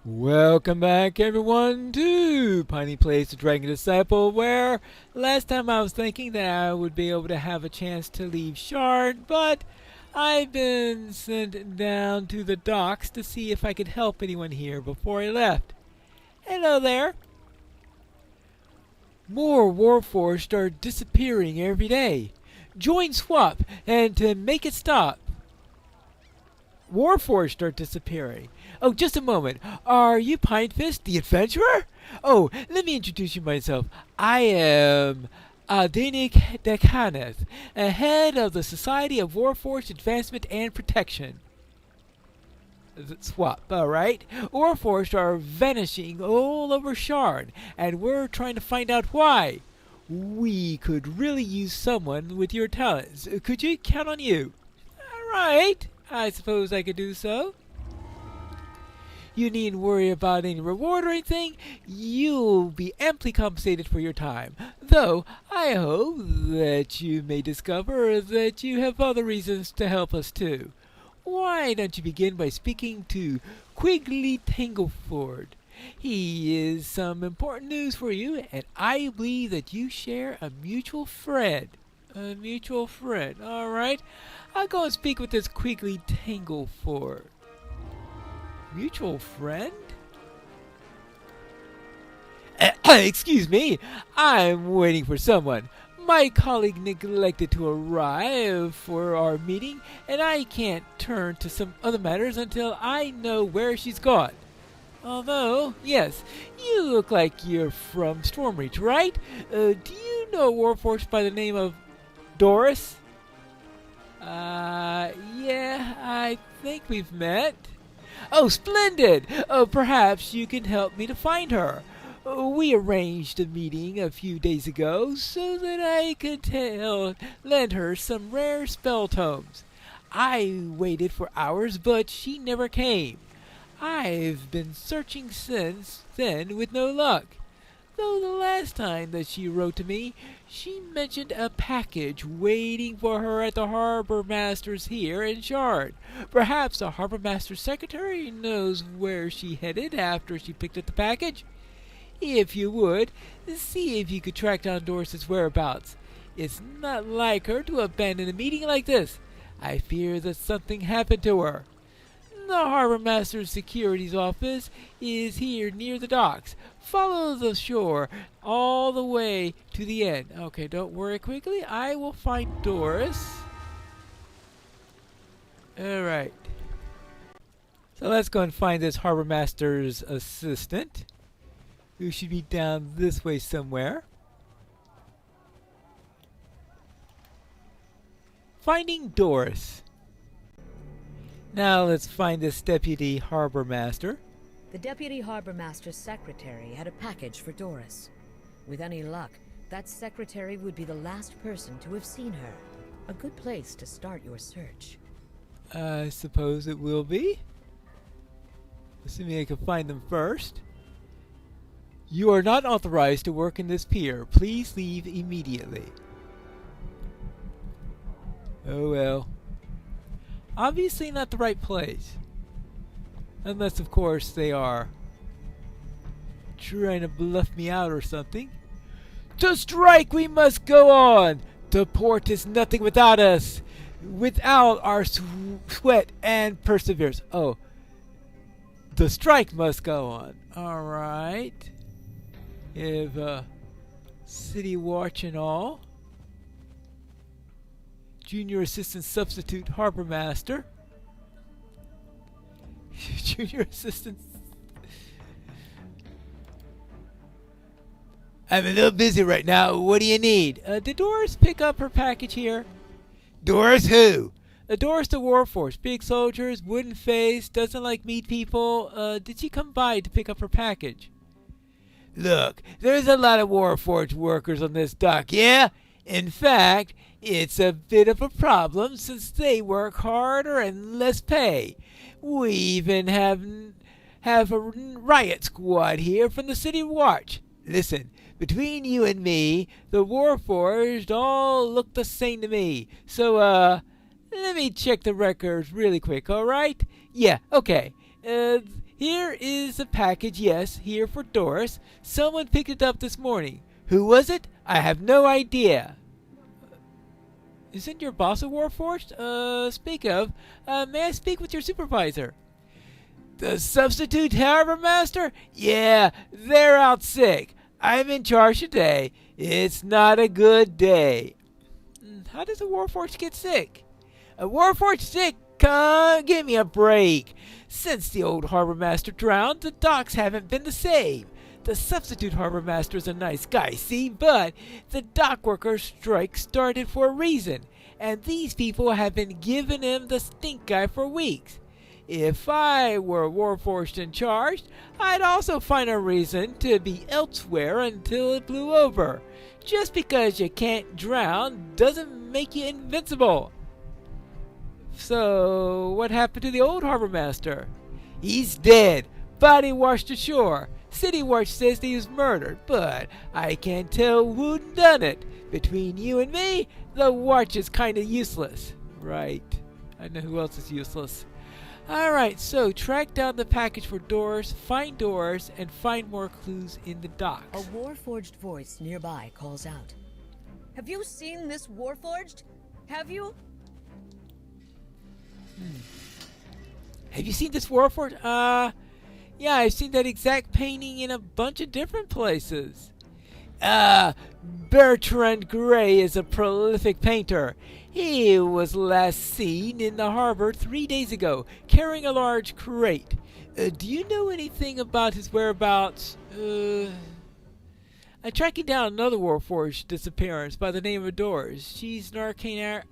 Welcome back, everyone, to Piney Plays the Dragon Disciple, where last time I was thinking that I would be able to have a chance to leave Shard, but I've been sent down to the docks to see if I could help anyone here before I left. Hello there. More Warforged are disappearing every day. Join Swap and to make it stop. Warforged are disappearing. Oh, just a moment. Are you Pinefist, the adventurer? Oh, let me introduce you myself. I am Aldenik Dekaneth, head of the Society of Warforged Advancement and Protection. Swap, alright? Warforged are vanishing all over Shard, and we're trying to find out why. We could really use someone with your talents. Could you count on you? Alright, I suppose I could do so. You needn't worry about any reward or anything. You'll be amply compensated for your time. Though, I hope that you may discover that you have other reasons to help us too. Why don't you begin by speaking to Quigley Tangleford? He is some important news for you, and I believe that you share a mutual friend. A mutual friend, alright? I'll go and speak with this Quigley Tangleford. Mutual friend? Excuse me, I'm waiting for someone. My colleague neglected to arrive for our meeting, and I can't turn to some other matters until I know where she's gone. Although, yes, you look like you're from Stormreach, right? Do you know a Warforged by the name of Dorris? Yeah, I think we've met. Oh, splendid! Perhaps you can help me to find her. We arranged a meeting a few days ago so that I could lend her some rare spell tomes. I waited for hours, but she never came. I've been searching since then with no luck. Though the last time that she wrote to me, she mentioned a package waiting for her at the Harbor Master's here in Shard. Perhaps the Harbor Master's secretary knows where she headed after she picked up the package. If you would, see if you could track down Dorris's whereabouts. It's not like her to abandon a meeting like this. I fear that something happened to her. The Harbor Master's Securities Office is here near the docks. Follow the shore all the way to the end. Okay, don't worry quickly. I will find Dorris. Alright. So let's go and find this Harbor Master's assistant, who should be down this way somewhere. Finding Dorris. Now let's find this Deputy Harbor Master. The Deputy Harbor Master's secretary had a package for Dorris. With any luck, that secretary would be the last person to have seen her. A good place to start your search. I suppose it will be. Assuming I can find them first. You are not authorized to work in this pier. Please leave immediately. Oh well. Obviously not the right place. Unless, of course, they are trying to bluff me out or something. To strike we must go on! To port is nothing without us! Without our sweat and perseverance. Oh. The strike must go on. Alright. If, city watch and all. Junior Assistant Substitute Harbor Master. Junior Assistant. I'm a little busy right now. What do you need? Did Dorris pick up her package here? Dorris who? Dorris the Warforged. Big soldiers, wooden face, doesn't like meat people. Did she come by to pick up her package? Look, there's a lot of Warforged workers on this dock, yeah? In fact, it's a bit of a problem since they work harder and less pay. We even have a riot squad here from the city watch. Listen, between you and me, the Warforged all look the same to me. So, let me check the records really quick, alright? Yeah, okay. Here is a package, yes, here for Dorris. Someone picked it up this morning. Who was it? I have no idea. Isn't your boss a Warforged? Speak of, may I speak with your supervisor? The substitute harbor master? Yeah, they're out sick. I'm in charge today. It's not a good day. How does a Warforged get sick? A Warforged sick? Come, give me a break. Since the old harbor master drowned, the docks haven't been the same. The substitute harbor master is a nice guy, see, but the dock workers' strike started for a reason, and these people have been giving him the stink eye for weeks. If I were Warforged in charge, I'd also find a reason to be elsewhere until it blew over. Just because you can't drown doesn't make you invincible. So, what happened to the old harbor master? He's dead. Body washed ashore. City Watch says he was murdered, but I can't tell who done it. Between you and me, the watch is kinda useless. Right. I know who else is useless. Alright, so track down the package for Dorris, find Dorris, and find more clues in the docks. A Warforged voice nearby calls out. Have you seen this Warforged? Have you? Have you seen this Warforged? Yeah, I've seen that exact painting in a bunch of different places. Bertrand Gray is a prolific painter. He was last seen in the harbor 3 days ago, carrying a large crate. Do you know anything about his whereabouts? I'm tracking down another Warforged disappearance by the name of Dorris. She's an arcane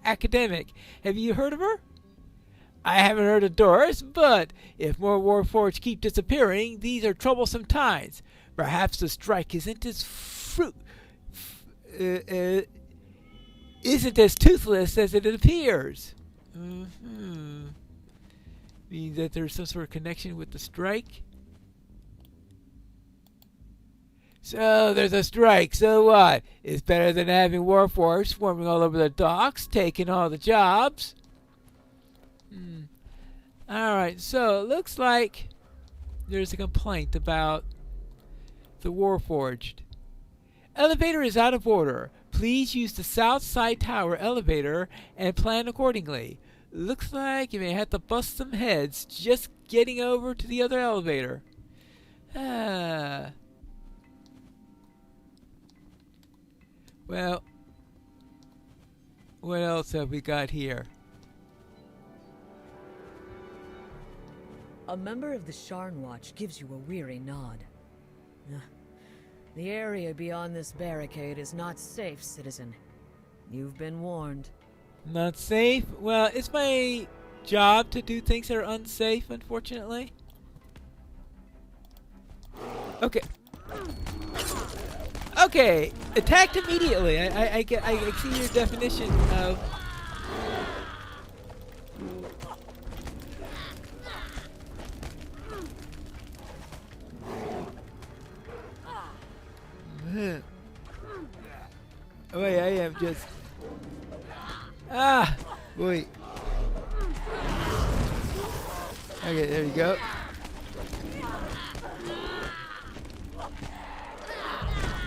academic. Have you heard of her? I haven't heard of Dorris, but if more Warforged keep disappearing, these are troublesome times. Perhaps the strike isn't as isn't as toothless as it appears. Means that there's some sort of connection with the strike. So there's a strike. So what? It's better than having Warforged swarming all over the docks, taking all the jobs. Alright, so it looks like there's a complaint about the Warforged. Elevator is out of order. Please use the south side tower elevator and plan accordingly. Looks like you may have to bust some heads just getting over to the other elevator. Well, what else have we got here? A member of the Sharn Watch gives you a weary nod. The area beyond this barricade is not safe, citizen. You've been warned. Not safe? Well, it's my job to do things that are unsafe, unfortunately. Okay. Okay, attacked immediately. I see your definition of... Wait, I am just... Wait. Okay, there you go.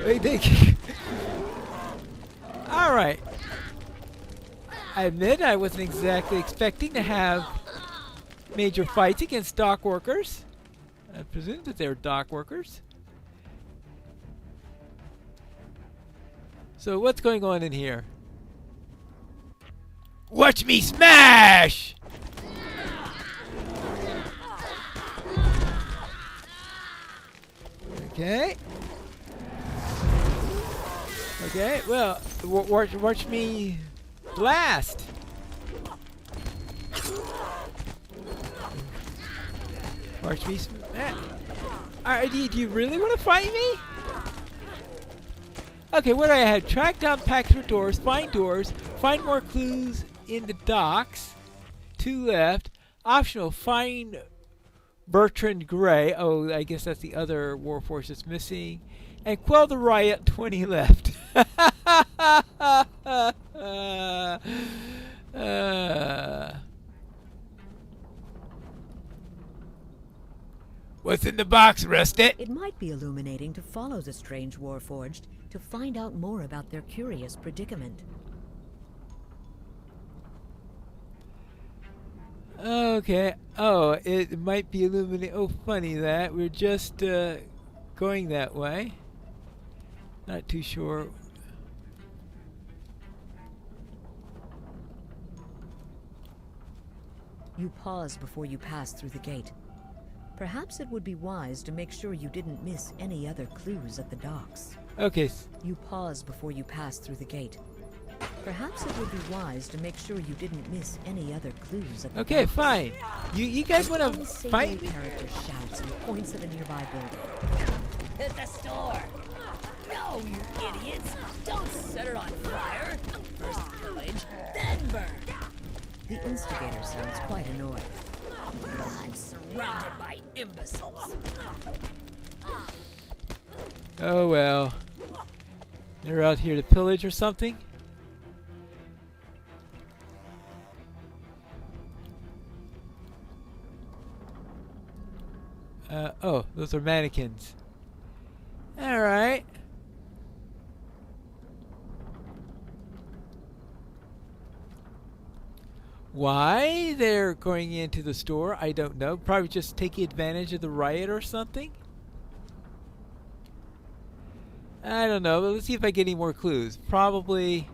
Wait, thank you. Alright. I admit I wasn't exactly expecting to have major fights against dock workers. I presumed that they were dock workers. So what's going on in here? Watch me smash! Okay. Okay, well, watch me blast! Watch me smash! Alright, do you really want to fight me? Okay, what do I have? Track down package for Dorris, find more clues in the docks. 2 left. Optional, find Bertrand Gray. Oh, I guess that's the other Warforged that's missing. And quell the riot, 20 left. What's in the box, Rusty? It might be illuminating to follow the strange Warforged to find out more about their curious predicament. Okay. Oh, it might be illuminating. Oh, funny that. We're just going that way. Not too sure. You pause before you pass through the gate. Perhaps it would be wise to make sure you didn't miss any other clues at the docks. Okay. You pause before you pass through the gate. Perhaps it would be wise to make sure you didn't miss any other clues at the Okay, docks. fine. You guys want to fight me? Character shouts and points at a nearby building. At the store! No, you idiots! Don't set it on fire! First pillage, then burn! The instigator sounds quite annoyed. I'm surrounded by imbeciles. Oh well. They're out here to pillage or something? Oh, those are mannequins. Alright. Why they're going into the store, I don't know. Probably just taking advantage of the riot or something. I don't know, but let's see if I get any more clues. Probably...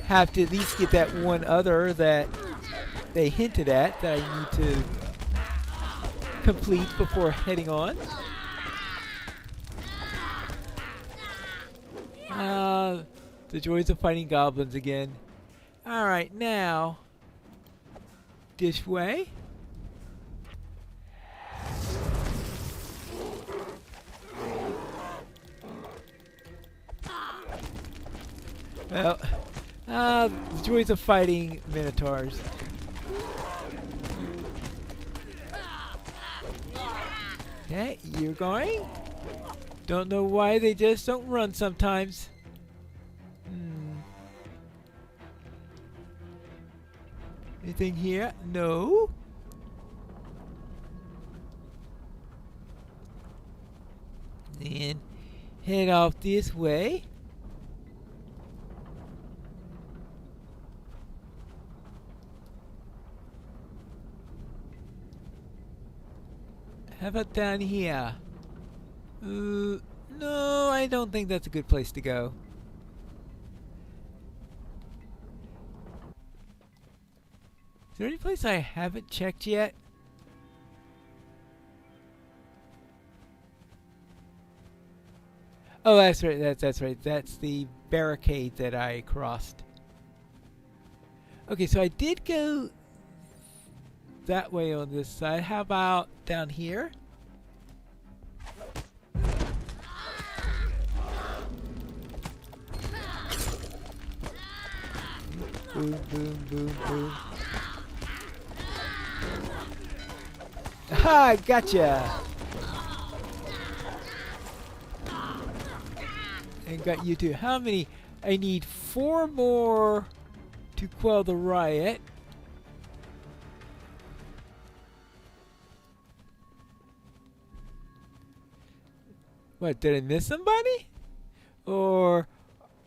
have to at least get that one other that they hinted at that I need to complete before heading on. The joys of fighting goblins again. Alright, now this way. Well, the joys of fighting minotaurs. Okay, you're going? Don't know why they just don't run sometimes. Anything here? No. Then head off this way. How about down here? No, I don't think that's a good place to go. Is there any place I haven't checked yet? Oh, that's right. That's right. That's the barricade that I crossed. Okay, so I did go that way on this side. How about down here? Boom, boom, boom, boom. Ha! Gotcha! And got you too. How many? I need 4 more to quell the riot. What, did I miss somebody? Or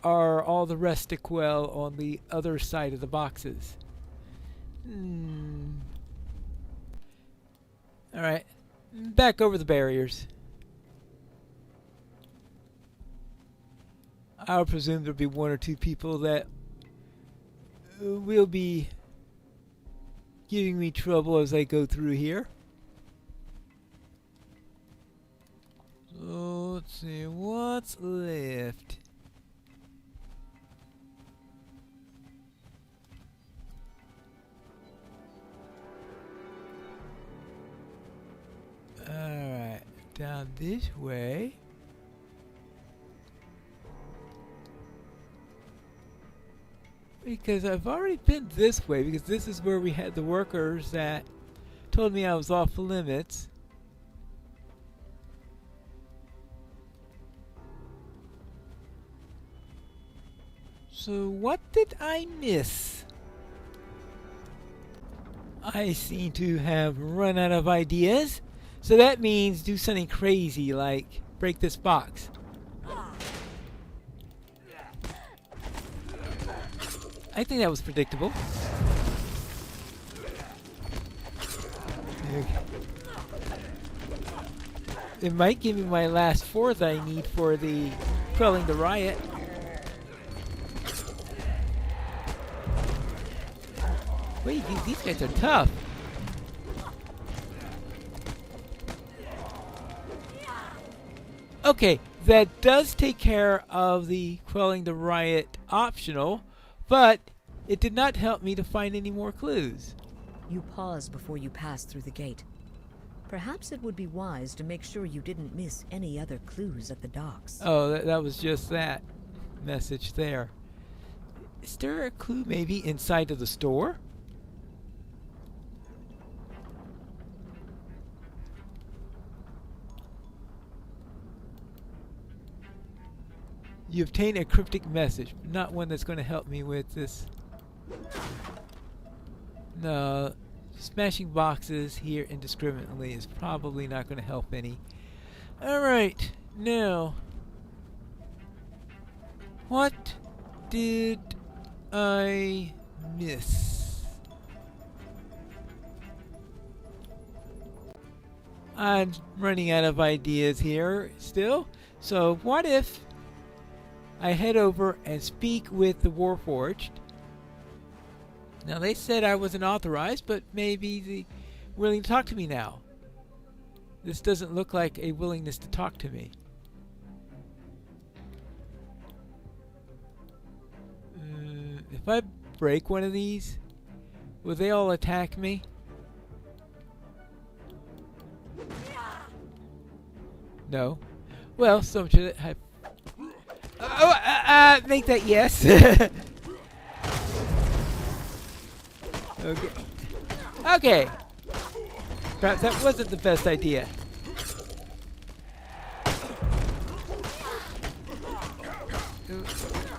are all the rest to quell on the other side of the boxes? Alright. Back over the barriers. I would presume there'll be 1 or 2 people that will be giving me trouble as I go through here. So let's see what's left. Alright, down this way. Because I've already been this way, because this is where we had the workers that told me I was off limits. So what did I miss? I seem to have run out of ideas. So that means do something crazy like break this box. I think that was predictable. It might give me my last fourth I need for the quelling the riot. Wait, these guys are tough. Okay, that does take care of the quelling the riot optional, but it did not help me to find any more clues. You pause before you pass through the gate. Perhaps it would be wise to make sure you didn't miss any other clues at the docks. Oh, that was just that message there. Is there a clue maybe inside of the store? You obtain a cryptic message, not one that's going to help me with this. No, smashing boxes here indiscriminately is probably not going to help any. Alright, now, what did I miss? I'm running out of ideas here still, so what if I head over and speak with the Warforged? Now they said I wasn't authorized, but maybe they're willing to talk to me now. This doesn't look like a willingness to talk to me. If I break one of these, will they all attack me? No. Well, so should I make that yes. Okay. Okay. Perhaps that wasn't the best idea.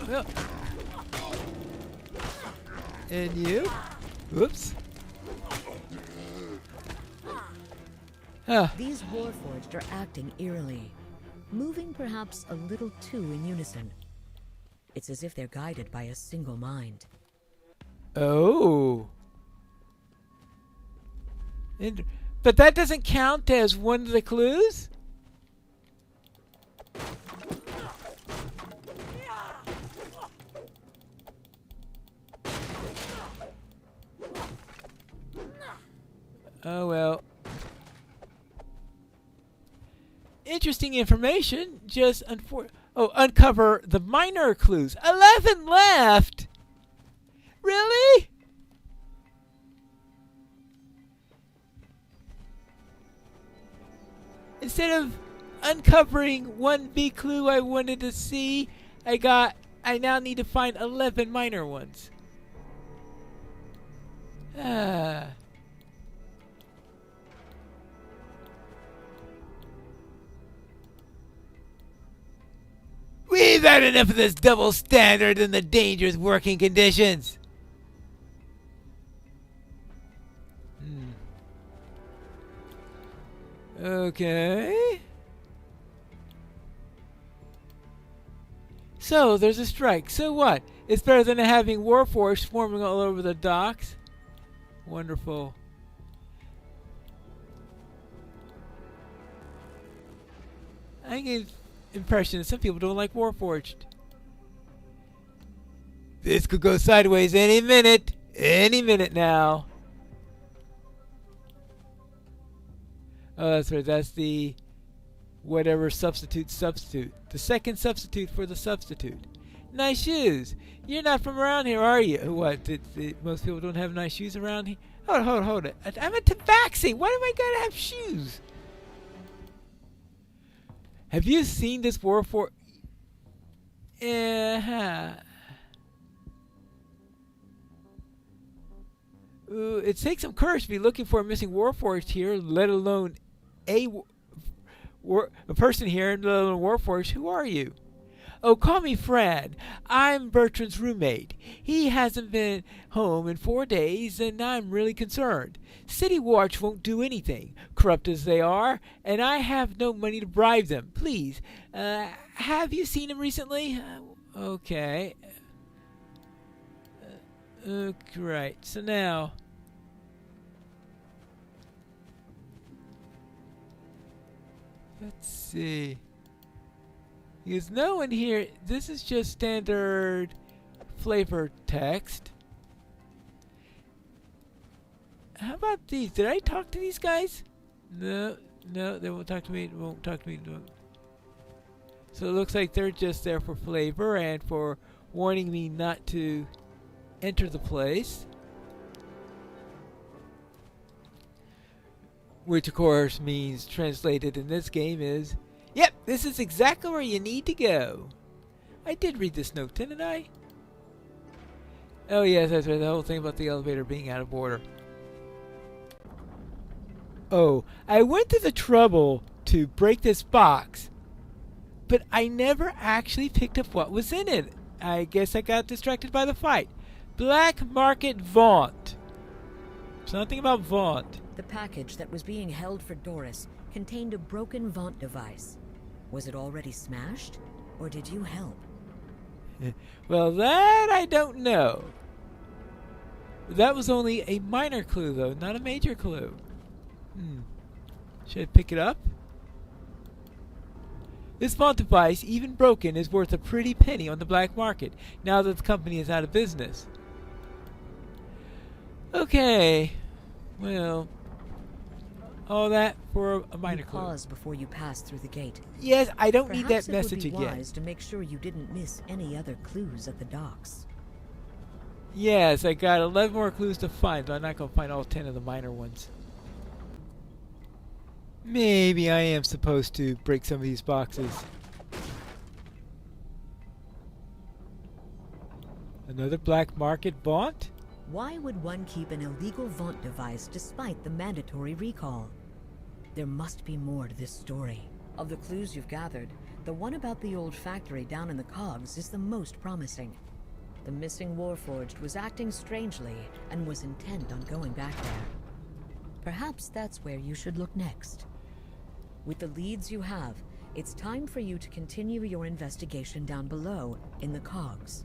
Well. And you? Whoops. These Warforged are acting eerily, moving perhaps a little too in unison. It's as if they're guided by a single mind. Oh. But that doesn't count as one of the clues? Oh well. Interesting information. Just uncover the minor clues. 11 left. Really? Instead of uncovering one big clue I wanted to see, I now need to find 11 minor ones. We've had enough of this double standard and the dangerous working conditions. Okay. So, there's a strike. So what? It's better than having Warforged swarming all over the docks. Wonderful. I get the impression that some people don't like Warforged. This could go sideways any minute. Any minute now. Oh, that's right. That's the whatever substitute. The second substitute for the substitute. Nice shoes. You're not from around here, are you? What? Most people don't have nice shoes around here? Hold it. I'm a tabaxi. Why am I going to have shoes? Have you seen this Warforged? It takes some courage to be looking for a missing Warforged here, let alone a person here, let alone Warforged. Who are you? Oh, call me Fran. I'm Bertrand's roommate. He hasn't been home in 4 days, and I'm really concerned. City Watch won't do anything, corrupt as they are, and I have no money to bribe them. Please, have you seen him recently? Okay. Right. So now, let's see. Because no one here, this is just standard flavor text. How about these? Did I talk to these guys? No, they won't talk to me. Won't talk to me. No. So it looks like they're just there for flavor and for warning me not to enter the place. Which of course means, translated in this game, is, yep, this is exactly where you need to go. I did read this note, didn't I? Oh yes, that's right, the whole thing about the elevator being out of order. Oh, I went to the trouble to break this box, but I never actually picked up what was in it. I guess I got distracted by the fight. Black Market Vaunt. Something about Vaunt. The package that was being held for Dorris contained a broken Vaunt device. Was it already smashed, or did you help? Well, that I don't know. That was only a minor clue, though, not a major clue. Should I pick it up? This Vaunt device, even broken, is worth a pretty penny on the black market, now that the company is out of business. Okay. Well, all that for a minor clue. Pause before you pass through the gate. Yes, I don't need that Perhaps message it would be again. wise to make sure you didn't miss any other clues at the docks. Yes, I got 11 more clues to find, but I'm not going to find all 10 of the minor ones. Maybe I am supposed to break some of these boxes. Another black market Vaunt? Why would one keep an illegal Vaunt device despite the mandatory recall? There must be more to this story. Of the clues you've gathered, the one about the old factory down in the cogs is the most promising. The missing Warforged was acting strangely and was intent on going back there. Perhaps that's where you should look next. With the leads you have, it's time for you to continue your investigation down below in the cogs.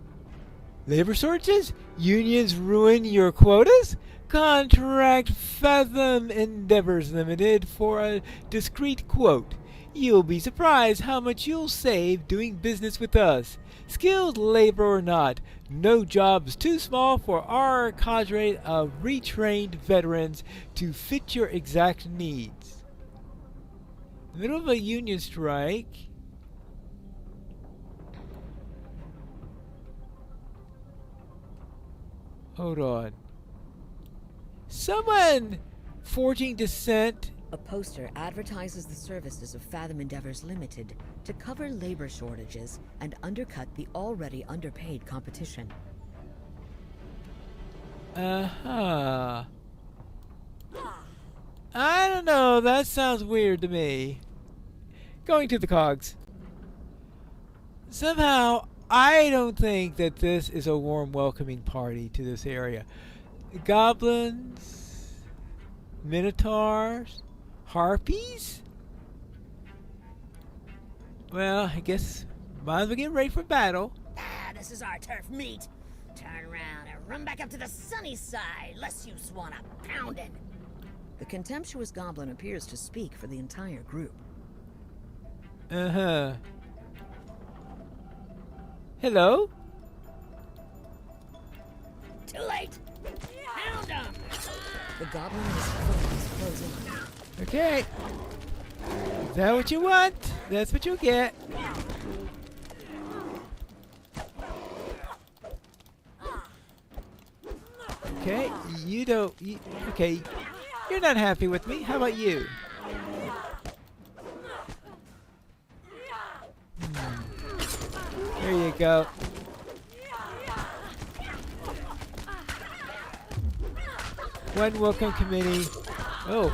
Labor shortages? Unions ruin your quotas? Contract Fathom Endeavors Limited for a discreet quote. You'll be surprised how much you'll save doing business with us. Skilled labor or not, no job's too small for our cadre of retrained veterans to fit your exact needs. In the middle of a union strike. Hold on. Someone forging dissent. A poster advertises the services of Fathom Endeavors Limited to cover labor shortages and undercut the already underpaid competition. Uh-huh. I don't know, that sounds weird to me. Going to the cogs. Somehow, I don't think that this is a warm welcoming party to this area. Goblins, minotaurs, harpies? Well, I guess might as well get ready for battle. This is our turf meet. Turn around and run back up to the sunny side, lest you want a pounding. The contemptuous goblin appears to speak for the entire group. Uh-huh. Hello? Too late! Pound him! The goblin and his foes close in. Okay. Is that what you want? That's what you'll get. Okay, you don't... okay, you're not happy with me. How about you? There you go. One welcome committee. Oh.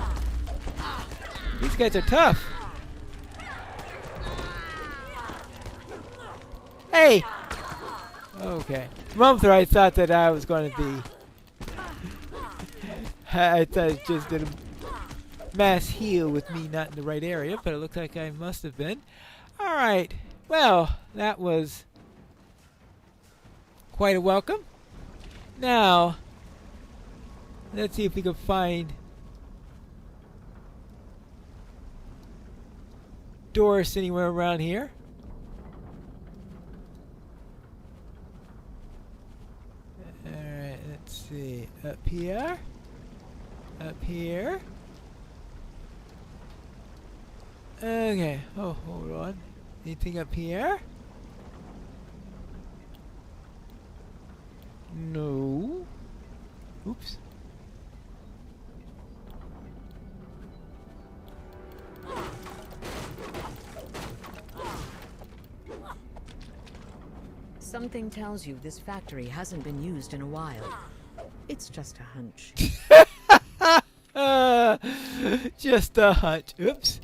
These guys are tough. Hey! Okay. For a moment there I thought that I was going to be... I thought it just did a mass heal with me not in the right area, but it looks like I must have been. Alright. Well, that was quite a welcome. Now, let's see if we can find Dorris anywhere around here. Alright, let's see. Up here. Up here. Okay. Oh, hold on. Anything up here? No. Oops. Something tells you this factory hasn't been used in a while. It's just a hunch. Just a hunch. Oops.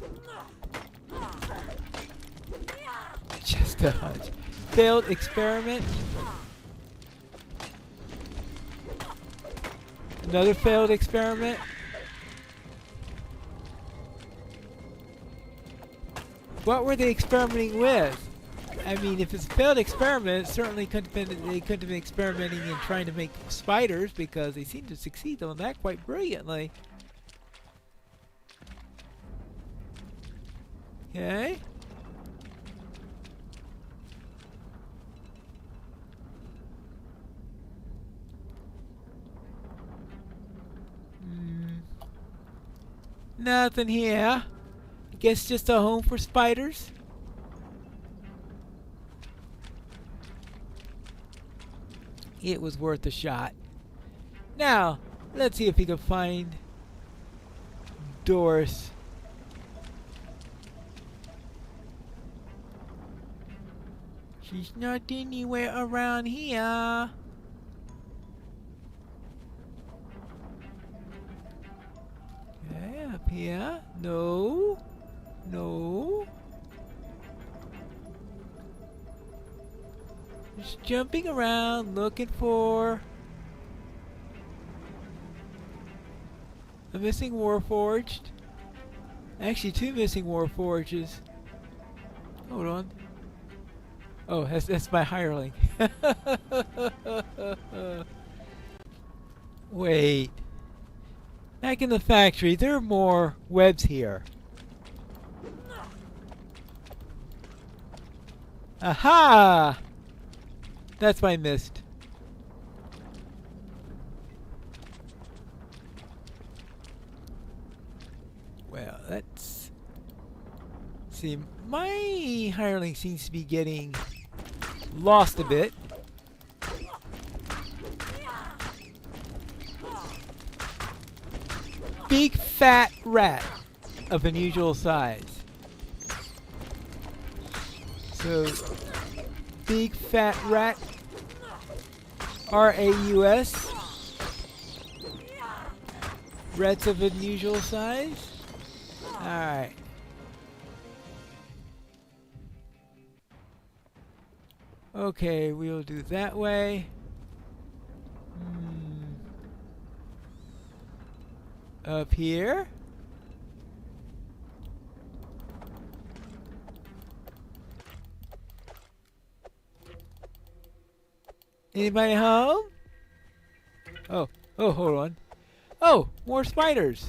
Just a hunch. Failed experiment. Another failed experiment. What were they experimenting with? I mean, if it's a failed experiment, it certainly couldn't have been, they couldn't have been experimenting in trying to make spiders, because they seem to succeed on that quite brilliantly. Okay. Nothing here. I guess just a home for spiders. It was worth a shot. Now, let's see if we can find Dorris. She's not anywhere around here. Okay, up here. No. No. Just jumping around looking for a missing Warforged. Actually, two missing Warforges. Hold on. Oh, that's my hireling. Wait. Back in the factory, there are more webs here. Aha! That's what I missed. Well, let's see. My hireling seems to be getting lost a bit. Big fat rat of unusual size. So, big fat rat. R-A-U-S. Rats of unusual size. Alright. Okay, we'll do that way. Up here. Anybody home? Oh, hold on. Oh, more spiders.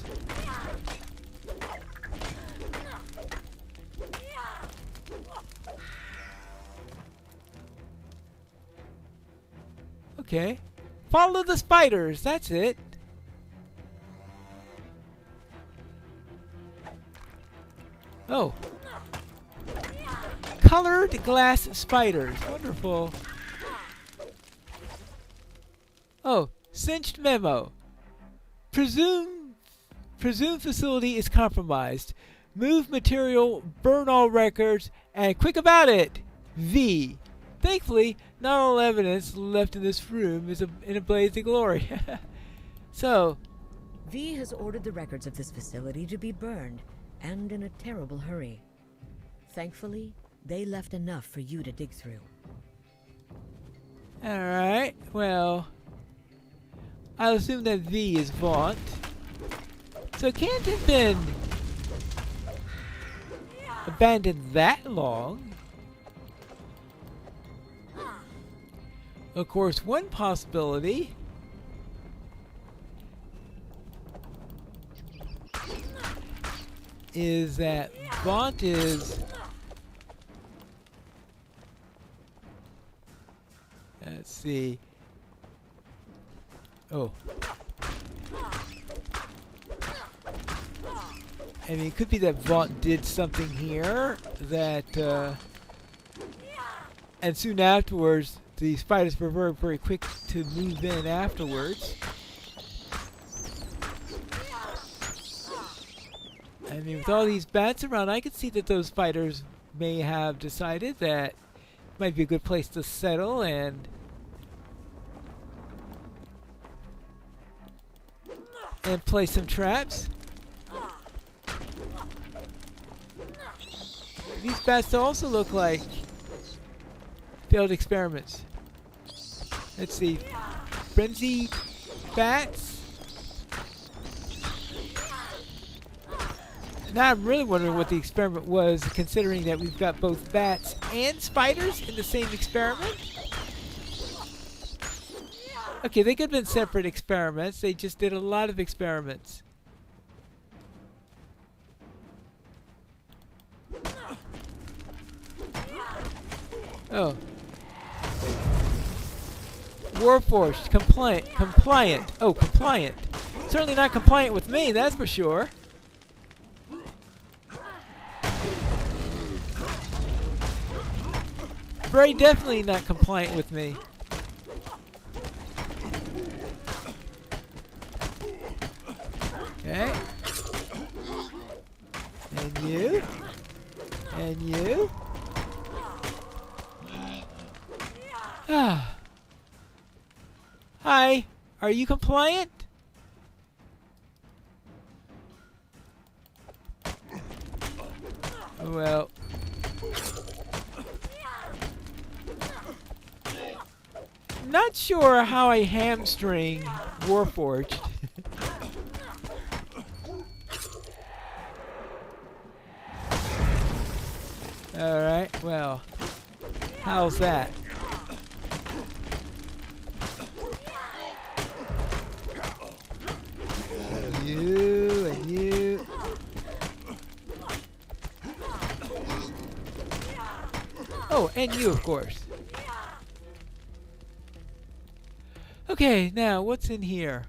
Okay. Follow the spiders, that's it. Oh. Colored glass spiders. Wonderful. Oh, cinched memo. Presumed facility is compromised. Move material, burn all records, and quick about it. V. Thankfully, not all evidence left in this room is in a blaze of glory. So, V has ordered the records of this facility to be burned, and in a terrible hurry. Thankfully, they left enough for you to dig through. Alright, well, I'll assume that V is Vaunt. So it can't have been abandoned that long. Of course, one possibility is that Vaunt is... Let's see. Oh. I mean, it could be that Vaunt did something here that, and soon afterwards, the spiders were very, very quick to move in afterwards. I mean, with all these bats around, I could see that those spiders may have decided that it might be a good place to settle and place some traps. These bats also look like failed experiments. Let's see. Frenzy bats. Now I'm really wondering what the experiment was, considering that we've got both bats and spiders in the same experiment. Okay, they could have been separate experiments. They just did a lot of experiments. Oh. Warforged. Compliant. Oh, compliant. Certainly not compliant with me, that's for sure. Very definitely not compliant with me. Okay. And you. And you. Ah. Hi. Are you compliant? Well. Not sure how I hamstring Warforged. Alright, well. How's that? You and you. Oh, and you, of course. Okay, now what's in here?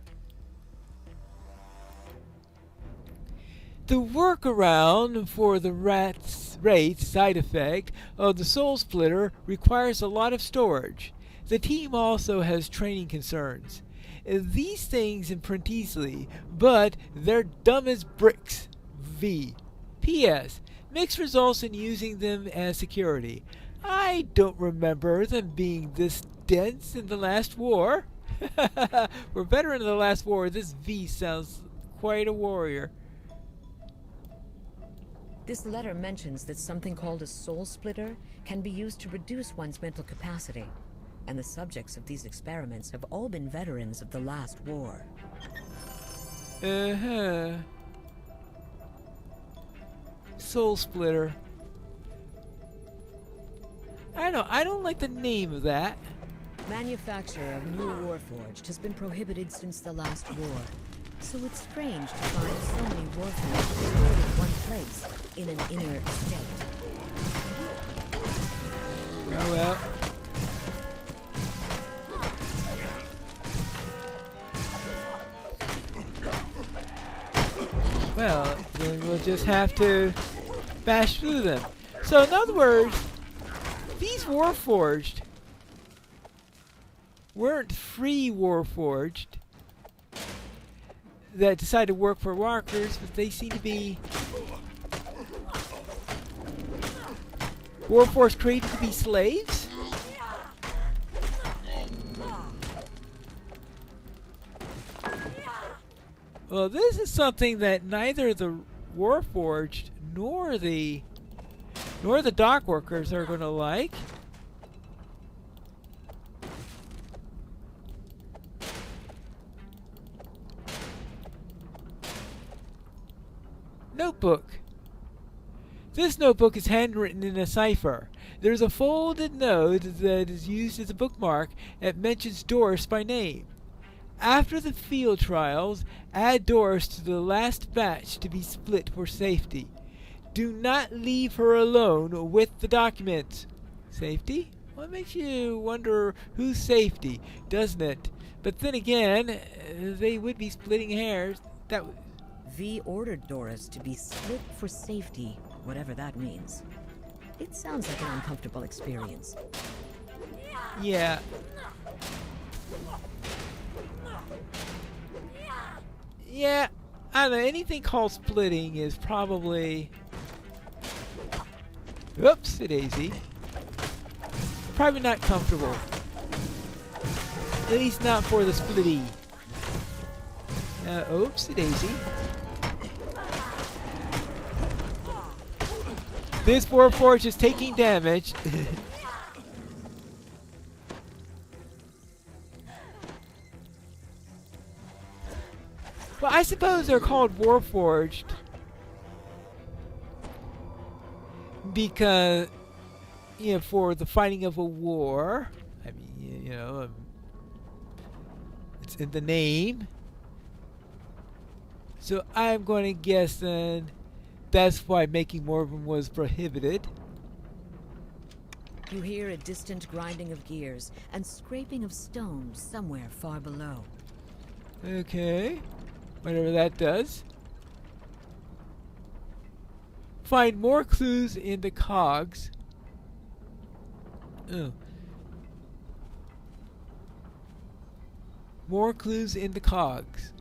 The workaround for the wraith side effect of the Soul Splitter requires a lot of storage. The team also has training concerns. These things imprint easily, but they're dumb as bricks. V. P.S. Mixed results in using them as security. I don't remember them being this dense in the last war. For a veteran of the last war, this V sounds quite a warrior. This letter mentions that something called a soul splitter can be used to reduce one's mental capacity. And the subjects of these experiments have all been veterans of the last war. Uh-huh. Soul Splitter. I don't like the name of that. Manufacture of new Warforged has been prohibited since the last war. So it's strange to find so many Warforged stored in one place, in an inert state. Oh well. Well, then we'll just have to bash through them. So in other words, these Warforged weren't free Warforged that decided to work for walkers, but they seem to be Warforged created to be slaves? Well, this is something that neither the Warforged nor the dock workers are going to like. Notebook. This notebook is handwritten in a cipher. There's a folded note that is used as a bookmark that mentions Dorris by name. After the field trials, add Dorris to the last batch to be split for safety. Do not leave her alone with the documents. Safety? Well, it makes you wonder who's safety, doesn't it? But then again, they would be splitting hairs. V ordered Dorris to be split for safety, whatever that means. It sounds like an uncomfortable experience. Yeah. Yeah, I don't know. Anything called splitting is probably... Oops, daisy. Probably not comfortable. At least not for the splitty. Oops, daisy. This Warforged is taking damage. Well, I suppose they're called Warforged because, you know, for the fighting of a war. I mean, you know, it's in the name. So I'm going to guess then that's why making more of them was prohibited. You hear a distant grinding of gears and scraping of stones somewhere far below. Okay. Whatever that does. Find more clues in the cogs. Oh. More clues in the cogs.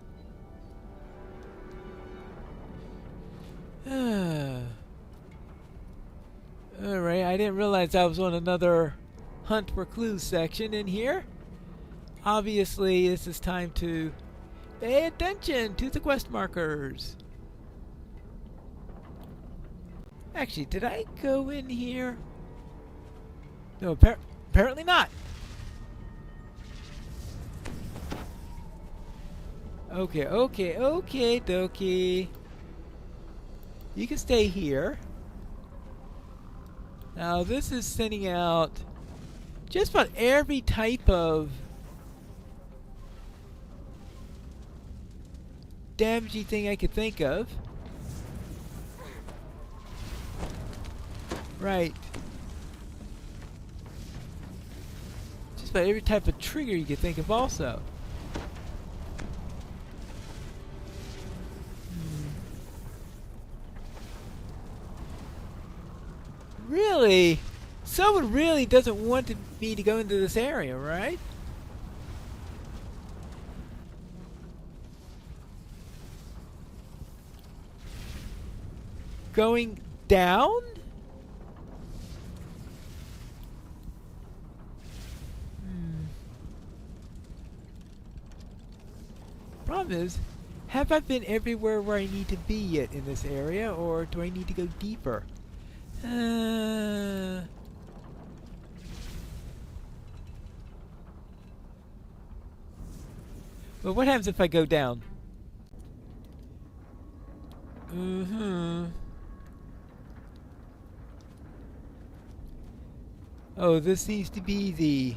Alright, I didn't realize I was on another hunt for clues section in here. Obviously, this is time to pay attention to the quest markers. Actually, did I go in here? No, apparently not. Okay, dokie. You can stay here. Now, this is sending out just about every type of damaging thing I could think of. Right. Just about every type of trigger you could think of also. Really? Someone really doesn't want me to go into this area, right? Going down? Problem is, have I been everywhere where I need to be yet in this area, or do I need to go deeper? Well, what happens if I go down? Oh, this seems to be the...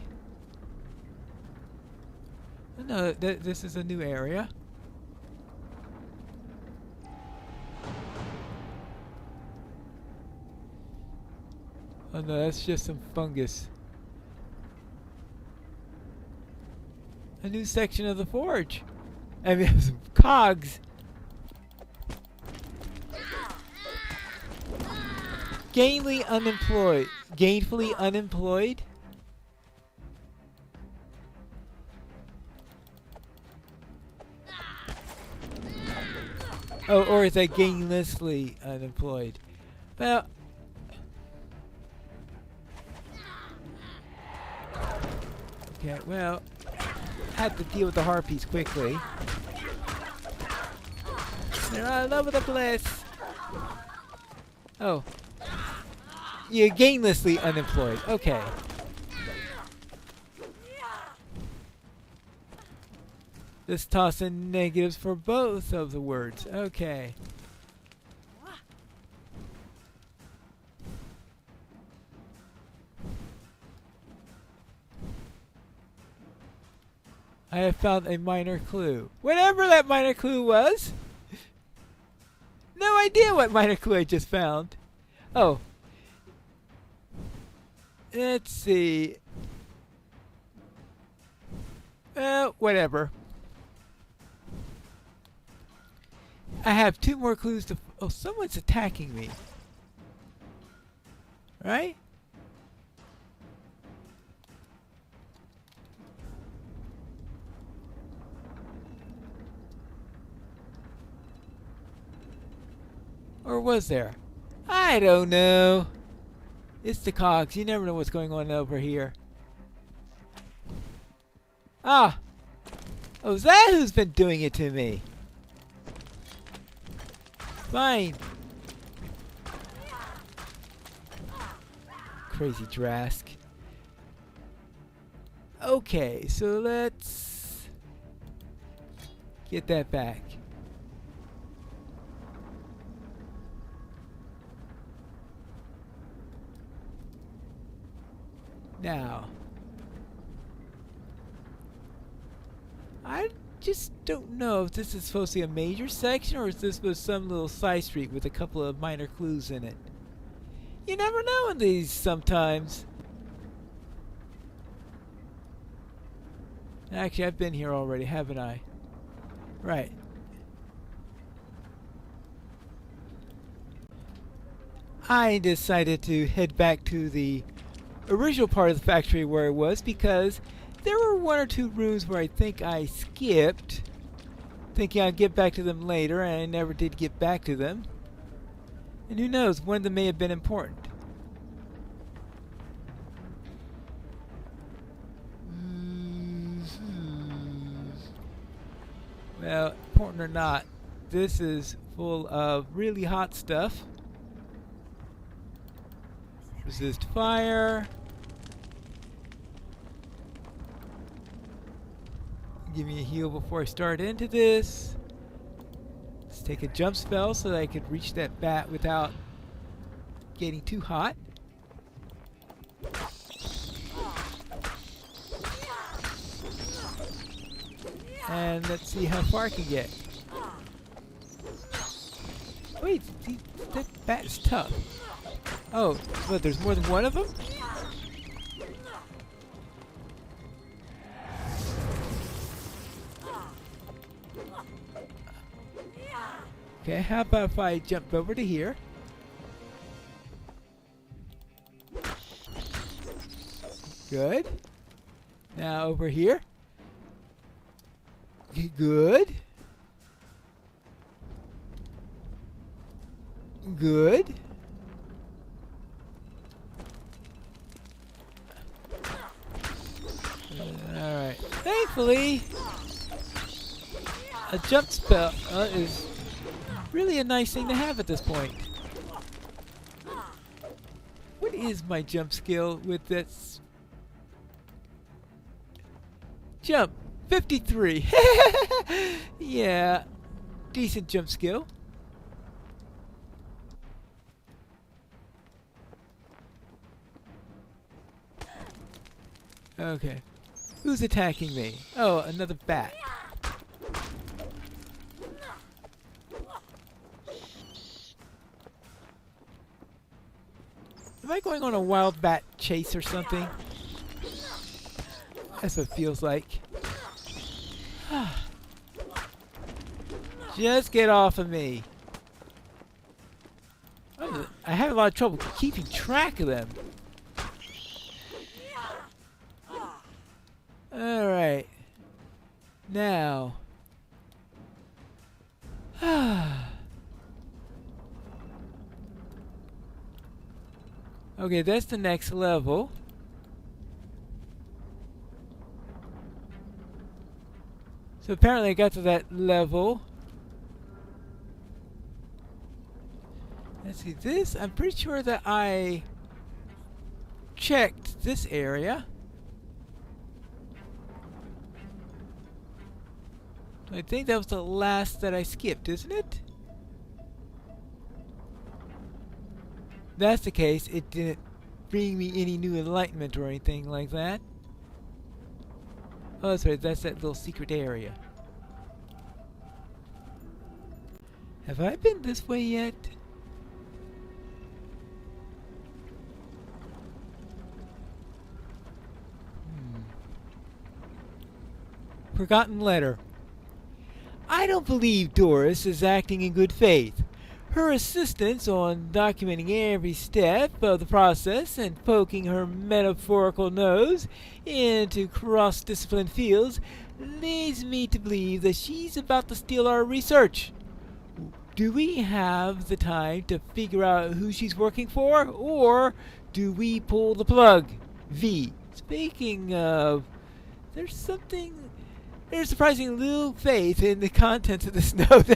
No, this is a new area. Oh no, that's just some fungus. A new section of the forge. I mean, some cogs. Gainfully unemployed. Gainfully unemployed? Oh, or is that gainlessly unemployed? Well... Okay, well... I had to deal with the harpies quickly. They're all over the place! Oh. You're gainlessly unemployed. Okay. Let's toss in negatives for both of the words. Okay. I have found a minor clue. Whatever that minor clue was. No idea what minor clue I just found. Oh. Let's see. Whatever. I have 2 more clues to... Oh, someone's attacking me. Right? Or was there? I don't know. It's the cogs. You never know what's going on over here. Ah! Oh, is that who's been doing it to me? Fine. Crazy Drask. Okay, so let's get that back. Now, I just don't know if this is supposed to be a major section or if this was some little side street with a couple of minor clues in it. You never know in these sometimes. Actually, I've been here already, haven't I? Right. I decided to head back to the original part of the factory where I was because there were 1 or 2 rooms where I think I skipped, thinking I'd get back to them later, and I never did get back to them. And who knows, one of them may have been important. Well, important or not, this is full of really hot stuff. Resist fire. Give me a heal before I start into this. Let's take a jump spell so that I could reach that bat without getting too hot. And let's see how far I can get. Wait, that bat is tough. Oh, but there's more than 1 of them? Okay, how about if I jump over to here? Good. Now over here. Good. Good. Alright. Thankfully, a jump spell is really a nice thing to have at this point. What is my jump skill with this? Jump! 53! Yeah, decent jump skill. Okay. Who's attacking me? Oh, another bat. Am I going on a wild bat chase or something? That's what it feels like. Just get off of me. I have a lot of trouble keeping track of them. Alright. Now. Okay, that's the next level. So apparently I got to that level. Let's see, this, I'm pretty sure that I checked this area. I think that was the last that I skipped, isn't it? If that's the case, it didn't bring me any new enlightenment or anything like that. Oh, that's right. That's that little secret area. Have I been this way yet? Forgotten letter. I don't believe Dorris is acting in good faith. Her insistence on documenting every step of the process and poking her metaphorical nose into cross-discipline fields leads me to believe that she's about to steal our research. Do we have the time to figure out who she's working for, or do we pull the plug? V. Speaking of, there's surprising little faith in the contents of this note.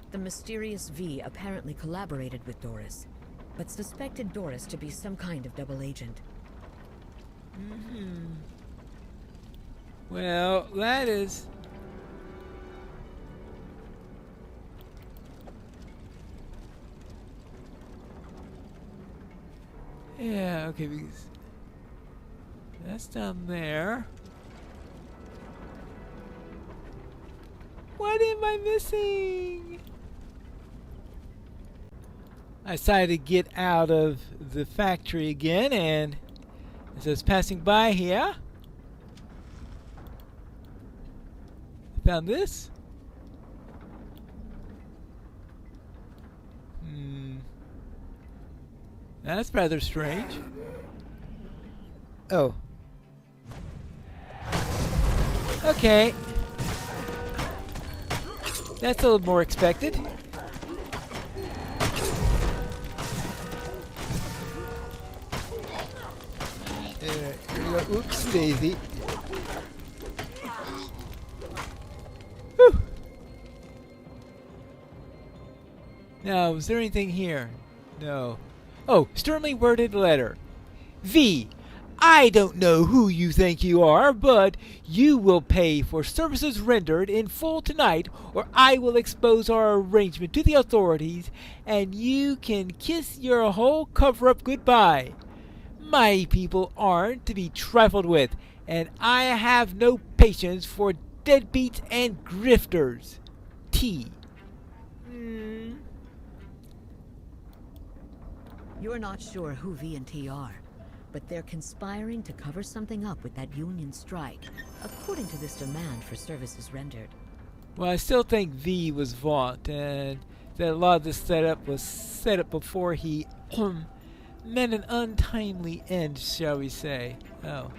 The mysterious V apparently collaborated with Dorris, but suspected Dorris to be some kind of double agent. Well, that is... Yeah, okay, because... That's down there. What am I missing? I decided to get out of the factory again, and as I was passing by here, I found this. That's rather strange. Oh. Okay. That's a little more expected. Here we go. Oops, Daisy. Whew. Now, is there anything here? No. Oh, sternly worded letter. V. I don't know who you think you are, but you will pay for services rendered in full tonight, or I will expose our arrangement to the authorities, and you can kiss your whole cover-up goodbye. My people aren't to be trifled with, and I have no patience for deadbeats and grifters. T. You're not sure who V and T are, but they're conspiring to cover something up with that union strike, according to this demand for services rendered. Well, I still think V was Vaunt, and that a lot of this setup was set up before he met an untimely end, shall we say. Oh.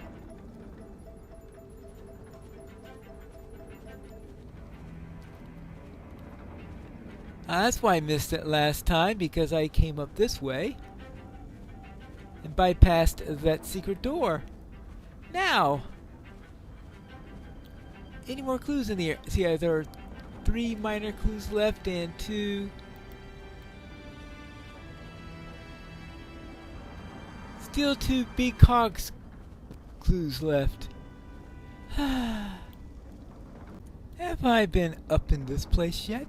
That's why I missed it last time, because I came up this way and bypassed that secret door. Now, any more clues in the air? See, there are 3 minor clues left and 2. Still 2 big cogs clues left. Have I been up in this place yet?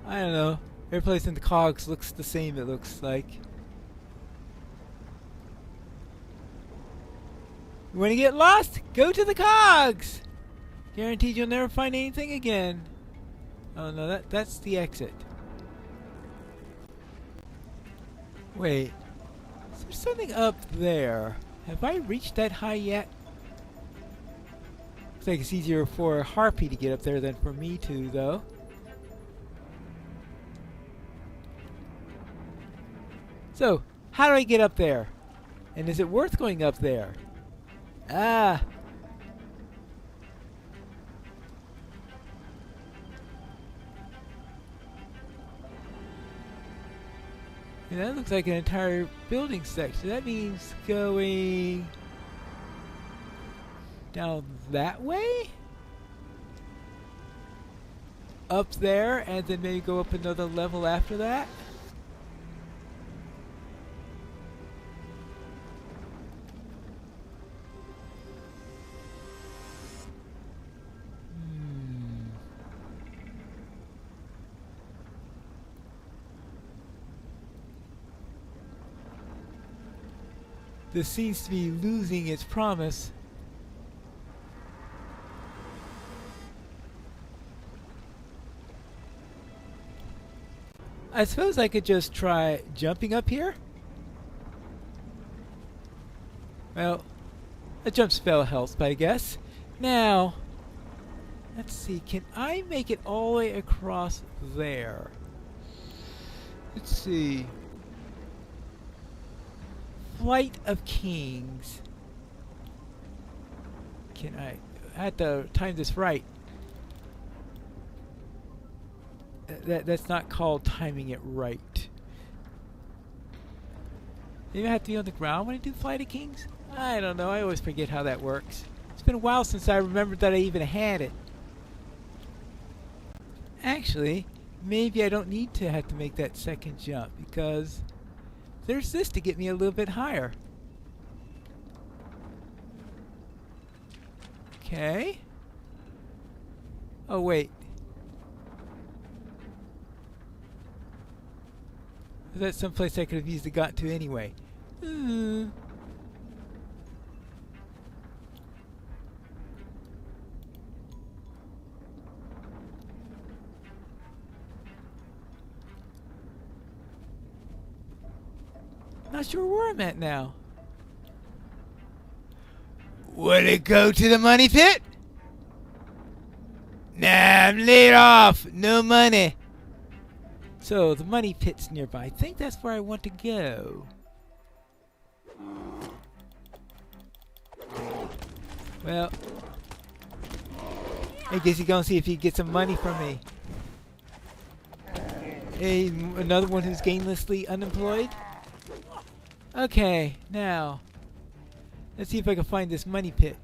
I don't know. Every place in the cogs looks the same, it looks like. You want to get lost? Go to the cogs! Guaranteed you'll never find anything again. Oh no, that's the exit. Wait. Is there something up there? Have I reached that high yet? Looks like it's easier for a harpy to get up there than for me to, though. So, how do I get up there? And is it worth going up there? Ah! Yeah, that looks like an entire building section. That means going down that way? Up there, and then maybe go up another level after that? This seems to be losing its promise. I suppose I could just try jumping up here. Well, a jump spell helps, I guess. Now, let's see, can I make it all the way across there? Let's see. Flight of Kings. Can I have to time this right. That's not called timing it right. Maybe I have to be on the ground when I do Flight of Kings? I don't know. I always forget how that works. It's been a while since I remembered that I even had it. Actually, maybe I don't need to have to make that second jump because there's this to get me a little bit higher. Okay. Oh, wait. That's someplace I could have easily got to anyway. Not sure where I'm at now. Would it go to the money pit? Nah, I'm laid off. No money. So, the money pit's nearby. I think that's where I want to go. Well, I guess he's gonna see if he can get some money from me. Hey, another one who's gainlessly unemployed? Okay, now, let's see if I can find this money pit.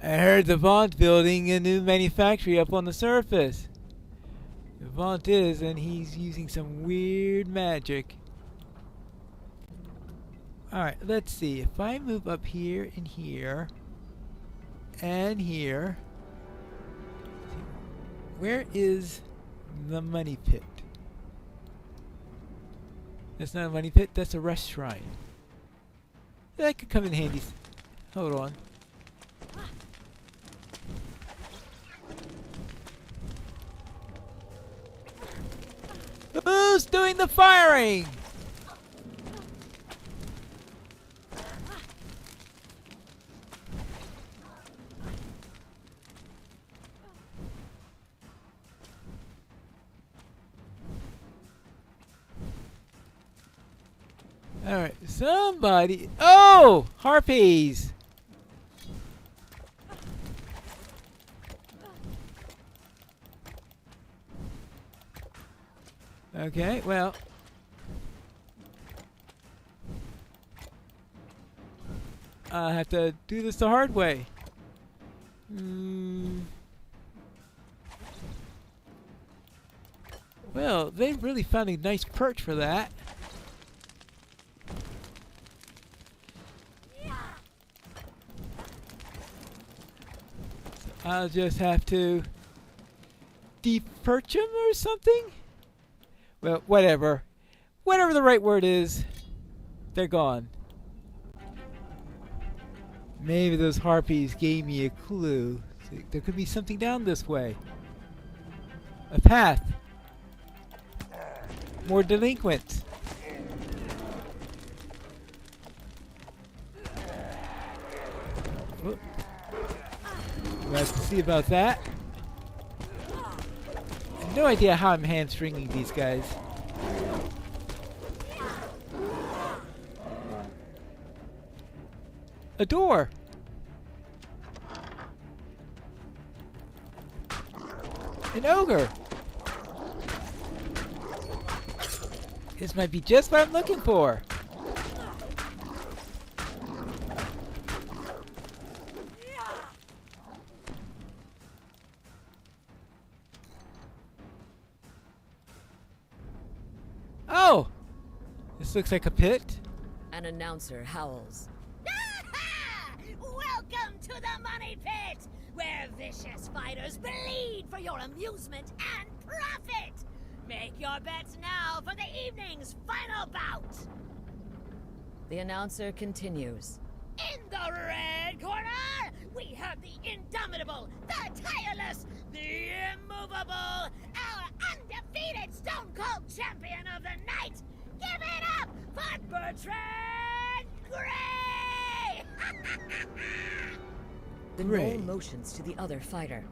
I heard the Vaunt building a new manufactory up on the surface. The Vaunt is, and he's using some weird magic. Alright, let's see. If I move up here and here and here, where is the money pit? That's not a money pit, that's a rest shrine. That could come in handy. Hold on. Who's doing the firing? Alright, somebody. Oh! Harpies! Okay, well. I have to do this the hard way. Well, they really found a nice perch for that. So I'll just have to de-perch them or something? Well, whatever. Whatever the right word is, they're gone. Maybe those harpies gave me a clue. See, there could be something down this way. A path. More delinquents. Whoop. We'll have to see about that. No idea how I'm hamstringing these guys. A door! An ogre! This might be just what I'm looking for. Oh! This looks like a pit. An announcer howls. Welcome to the money pit, where vicious fighters bleed for your amusement and profit. Make your bets now for the evening's final bout. The announcer continues. In the red corner, we have the indomitable, the tireless, the immovable, our undefeated Stone Cold Champion of the night. Give it up for Bertrand Gray! The Gray. Gnoll motions to the other fighter.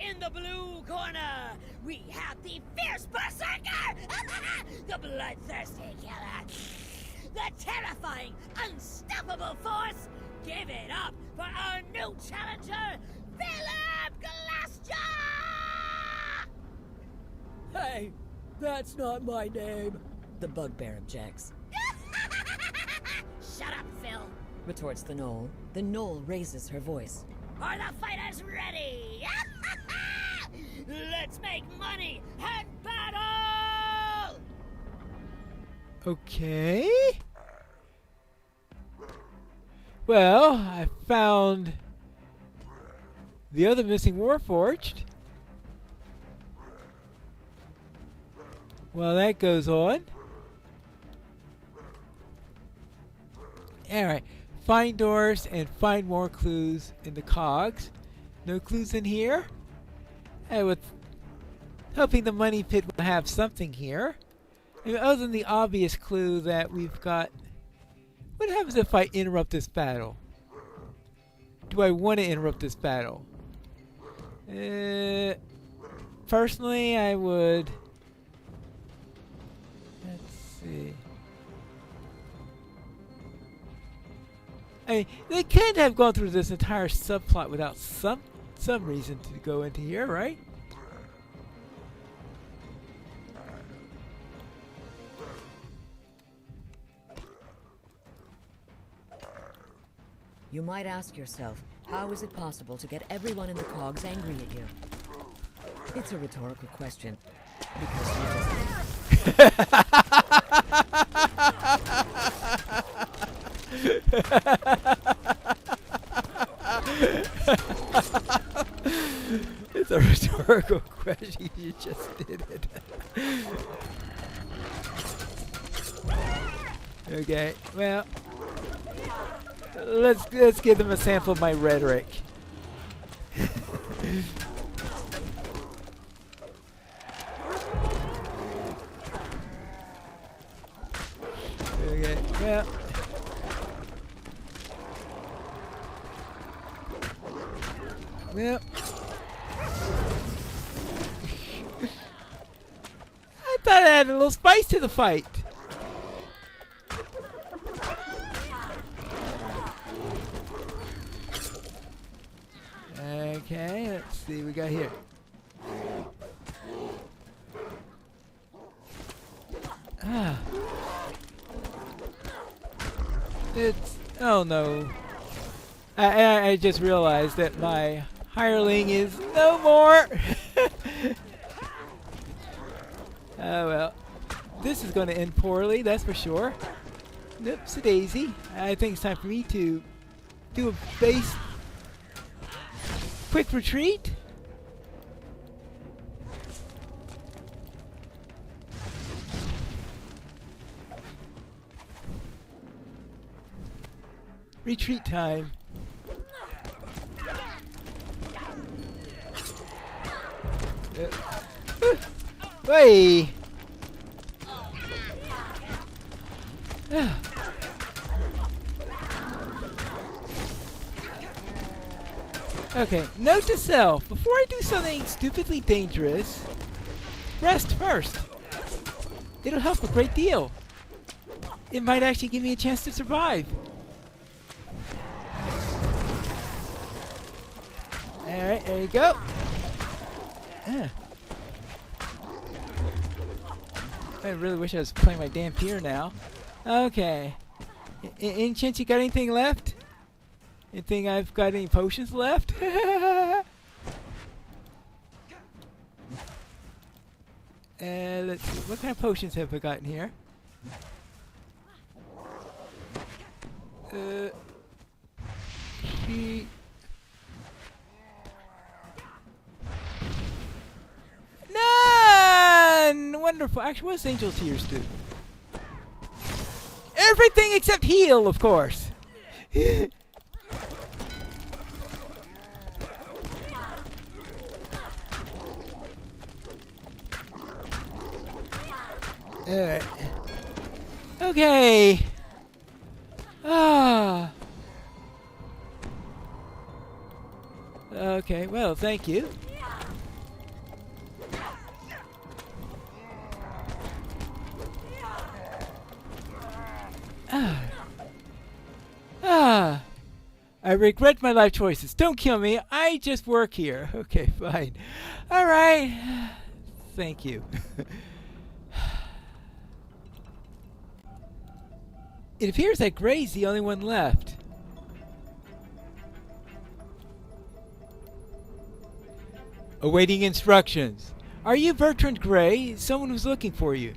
In the blue corner, we have the fierce berserker, the bloodthirsty killer, the terrifying, unstoppable force. Give it up for our new challenger, Philip Glassjaw! Hey, that's not my name, the bugbear objects. Shut up, Phil, retorts the Gnoll. The Gnoll raises her voice. Are the fighters ready? Let's make money and battle! Okay. Well, I found the other missing Warforged. Well, that goes on. Alright. Find doors and find more clues in the cogs. No clues in here. I was hoping the money pit will have something here. And other than the obvious clue that we've got. What happens if I interrupt this battle? Do I want to interrupt this battle? Personally, I would. Let's see. I mean, they could have gone through this entire subplot without some reason to go into here, right? You might ask yourself, how is it possible to get everyone in the cogs angry at you? It's a rhetorical question. Because you It's a rhetorical question. You just did it. Okay, well, let's give them a sample of my rhetoric. Okay, well. Well. I thought I had a little spice to the fight. Okay, let's see what we got here. Ah. It's... oh no. I just realized that my hireling is no more! Oh well. This is going to end poorly, that's for sure. Oops, a daisy. I think it's time for me to do a base quick retreat. Retreat time. Hey! Okay, note to self, before I do something stupidly dangerous, rest first. It'll help a great deal. It might actually give me a chance to survive. Alright, there you go. I really wish I was playing my damn pier now. Okay. Ancient, you got anything left? You think I've got any potions left? Let's see. What kind of potions have I gotten here? done! Wonderful. Actually, what does Angel Tears do? Everything except heal, of course. Alright. Okay. Ah. Okay, well, thank you. I regret my life choices. Don't kill me. I just work here. Okay, fine. All right. Thank you. It appears that Gray's the only one left. Awaiting instructions. Are you Bertrand Gray? Someone was looking for you.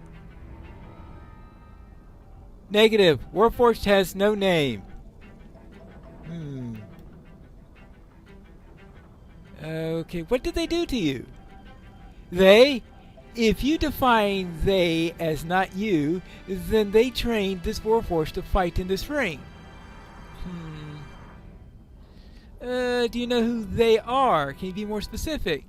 Negative. Warforged has no name. Okay, what did they do to you? They? If you define they as not you, then they trained this Warforged to fight in this ring. Do you know who they are? Can you be more specific?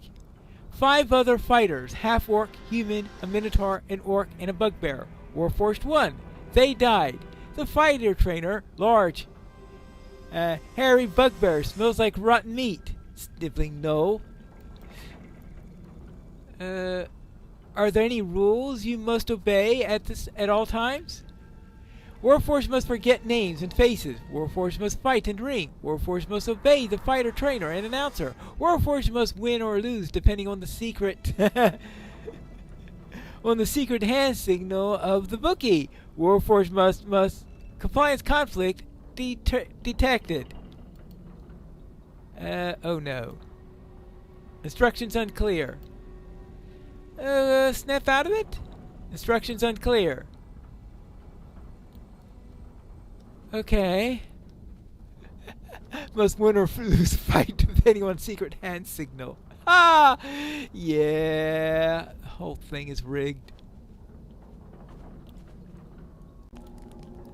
5 other fighters, half-orc, human, a minotaur, an orc, and a bugbear. Warforged 1. They died. The fighter trainer, large, hairy bugbear, smells like rotten meat. Sniffling no. Are there any rules you must obey at all times? Warforged must forget names and faces. Warforged must fight and ring. Warforged must obey the fighter trainer and announcer. Warforged must win or lose depending on the secret on the secret hand signal of the bookie. Warforged must compliance conflict detected. Oh no. Instructions unclear. Snap out of it? Instructions unclear. Okay. Must win or lose fight depending on secret hand signal. Ah! Yeah. The whole thing is rigged.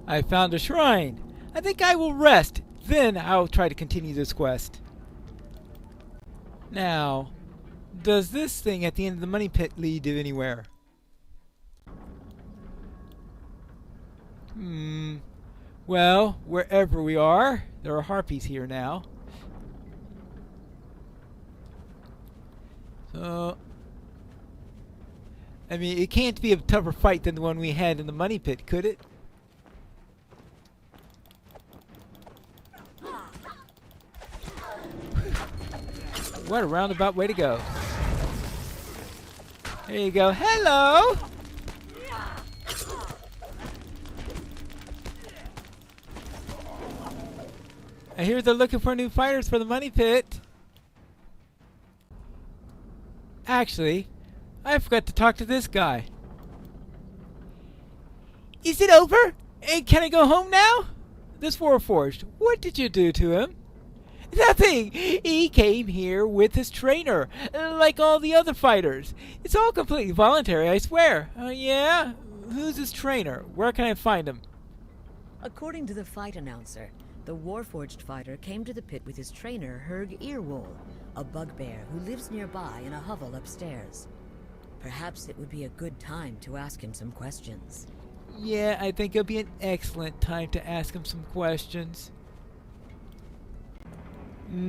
I found a shrine. I think I will rest. Then I'll try to continue this quest. Now, does this thing at the end of the money pit lead to anywhere? Well, wherever we are, there are harpies here now. So, I mean, it can't be a tougher fight than the one we had in the money pit, could it? What a roundabout way to go. There you go. Hello! I hear they're looking for new fighters for the money pit. Actually, I forgot to talk to this guy. Is it over? And can I go home now? This Warforged, what did you do to him? Nothing! He came here with his trainer, like all the other fighters. It's all completely voluntary, I swear. Yeah? Who's his trainer? Where can I find him? According to the fight announcer, the Warforged fighter came to the pit with his trainer, Herg Earwool, a bugbear who lives nearby in a hovel upstairs. Perhaps it would be a good time to ask him some questions. Yeah, I think it'll be an excellent time to ask him some questions.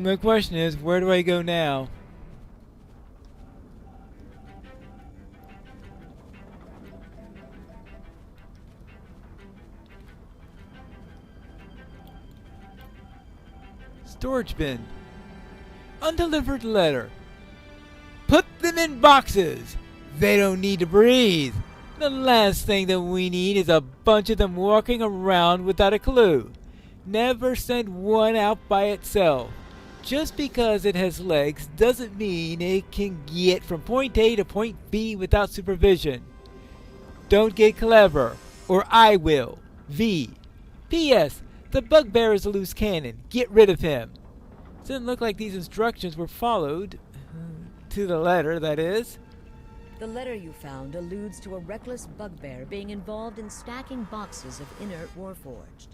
The question is, where do I go now? Storage bin. Undelivered letter. Put them in boxes. They don't need to breathe. The last thing that we need is a bunch of them walking around without a clue. Never send one out by itself. Just because it has legs doesn't mean it can get from point A to point B without supervision. Don't get clever, or I will. V. P.S. The bugbear is a loose cannon. Get rid of him. Doesn't look like these instructions were followed. To the letter, that is. The letter you found alludes to a reckless bugbear being involved in stacking boxes of inert Warforged.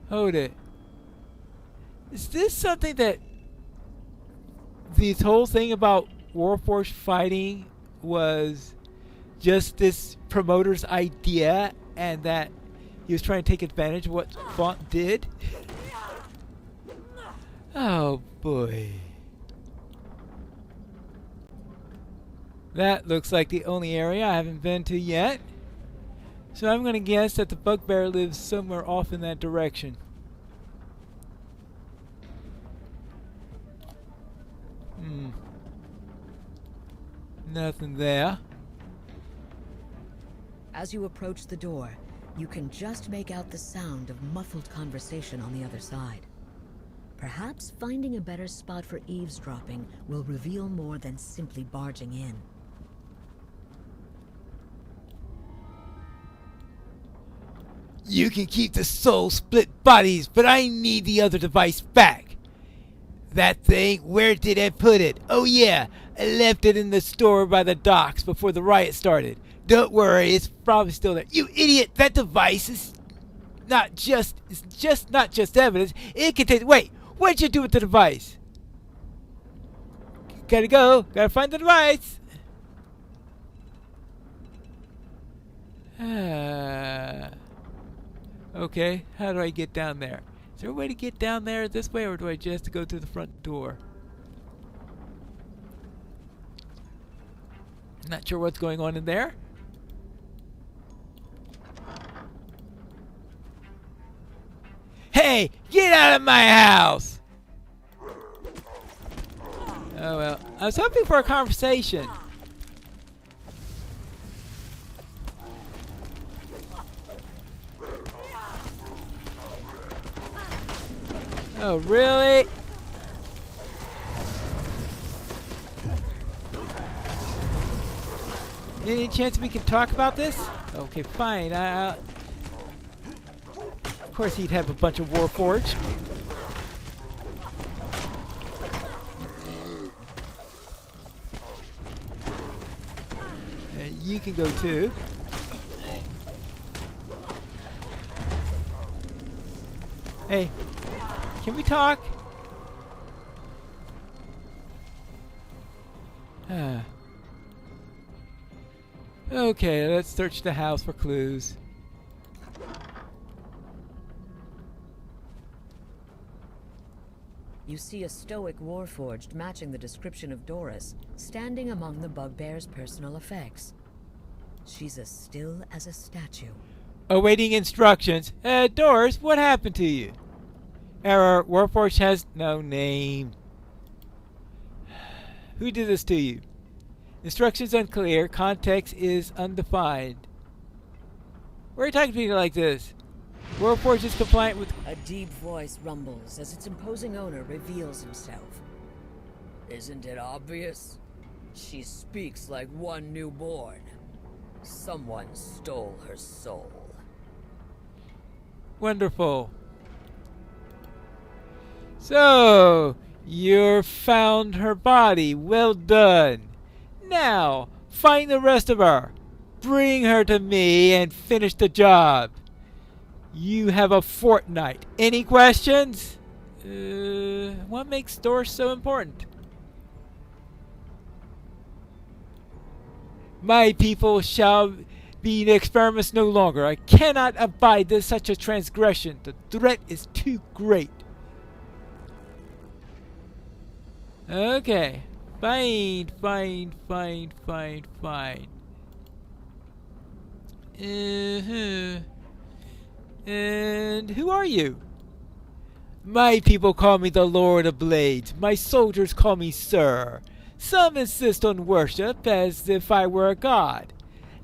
Hold it. Is this something that this whole thing about Warforged fighting was just this promoter's idea and that he was trying to take advantage of what Vaunt did? Oh boy. That looks like the only area I haven't been to yet. So I'm going to guess that the bugbear lives somewhere off in that direction. Nothing there. As you approach the door, you can just make out the sound of muffled conversation on the other side. Perhaps finding a better spot for eavesdropping will reveal more than simply barging in. You can keep the soul split bodies, but I need the other device back. That thing, where did I put it? Oh yeah, I left it in the store by the docks before the riot started. Don't worry, it's probably still there. You idiot, that device is not just evidence. It contains, wait, what'd you do with the device? Gotta go, gotta find the device. Okay, how do I get down there? Is there a way to get down there this way, or do I just have to go through the front door? Not sure what's going on in there. Hey, get out of my house! Oh well, I was hoping for a conversation. Oh, really? Any chance we can talk about this? Okay, fine. Of course he'd have a bunch of Warforged. You can go too. Hey. Can we talk? Okay, let's search the house for clues. You see a stoic Warforged matching the description of Dorris, standing among the bugbear's personal effects. She's as still as a statue. Awaiting instructions. Dorris, what happened to you? Error. Warforged has no name. Who did this to you? Instructions unclear. Context is undefined. Why are you talking to me like this? Warforged is compliant with... A deep voice rumbles as its imposing owner reveals himself. Isn't it obvious? She speaks like one newborn. Someone stole her soul. Wonderful. So, you found her body. Well done. Now, find the rest of her. Bring her to me and finish the job. You have a fortnight. Any questions? What makes Dorris so important? My people shall be the experiments no longer. I cannot abide this such a transgression. The threat is too great. Okay. Fine. And who are you? My people call me the Lord of Blades. My soldiers call me Sir. Some insist on worship as if I were a god.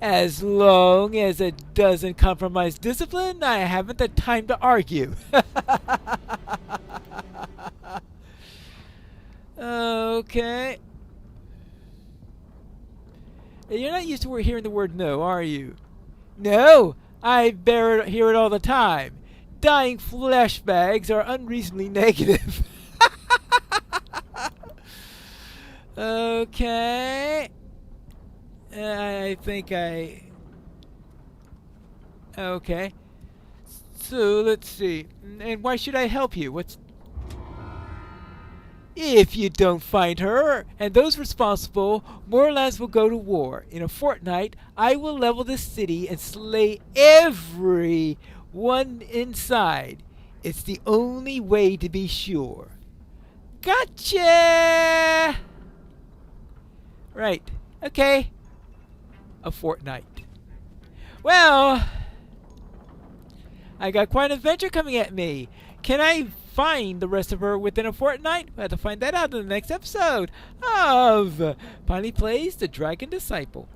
As long as it doesn't compromise discipline, I haven't the time to argue. Okay. You're not used to hearing the word no, are you? No, I hear it all the time. Dying flesh bags are unreasonably negative. Okay. I think I... Okay. So, let's see. And why should I help you? What's... If you don't find her, and those responsible, more or less will go to war. In a fortnight, I will level this city and slay everyone inside. It's the only way to be sure. Gotcha! Right. Okay. A fortnight. Well, I got quite an adventure coming at me. Can I find the rest of her within a fortnight? We'll have to find that out in the next episode of Pineleaf Plays The Dragon Disciple.